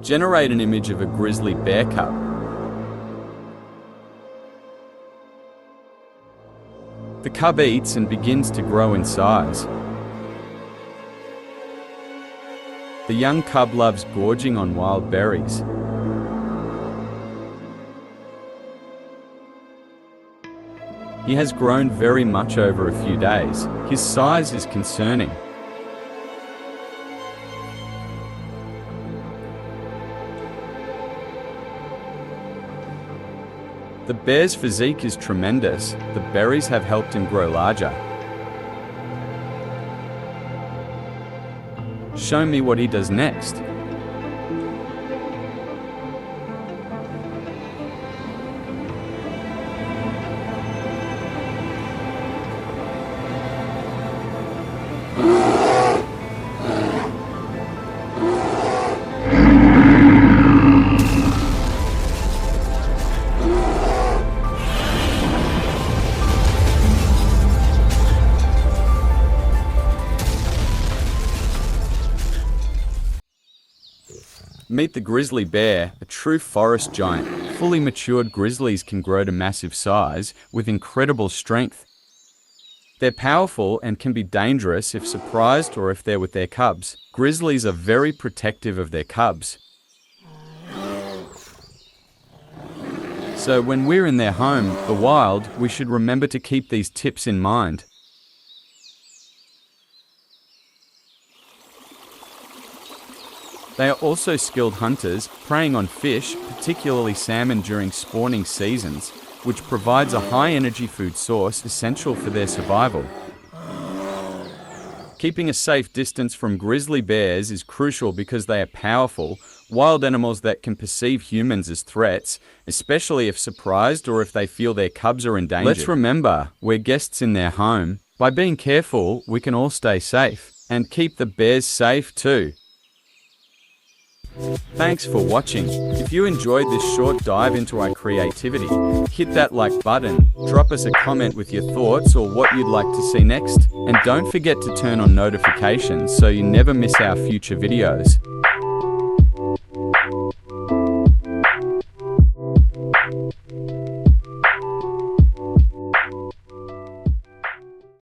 Generate an image of a grizzly bear cub. The cub eats and begins to grow in size. The young cub loves gorging on wild berries. He has grown very much over a few days. His size is concerning. The bear's physique is tremendous. The berries have helped him grow larger. Show me what he does next. Meet the grizzly bear, a true forest giant. Fully matured grizzlies can grow to massive size with incredible strength. They're powerful and can be dangerous if surprised or if they're with their cubs. Grizzlies are very protective of their cubs. So when we're in their home, the wild, we should remember to keep these tips in mind. They are also skilled hunters, preying on fish, particularly salmon during spawning seasons, which provides a high-energy food source essential for their survival. Keeping a safe distance from grizzly bears is crucial because they are powerful, wild animals that can perceive humans as threats, especially if surprised or if they feel their cubs are in danger. Let's remember, we're guests in their home. By being careful, we can all stay safe, and keep the bears safe too. Thanks for watching. If you enjoyed this short dive into our creativity, hit that like button, drop us a comment with your thoughts or what you'd like to see next, and don't forget to turn on notifications so you never miss our future videos.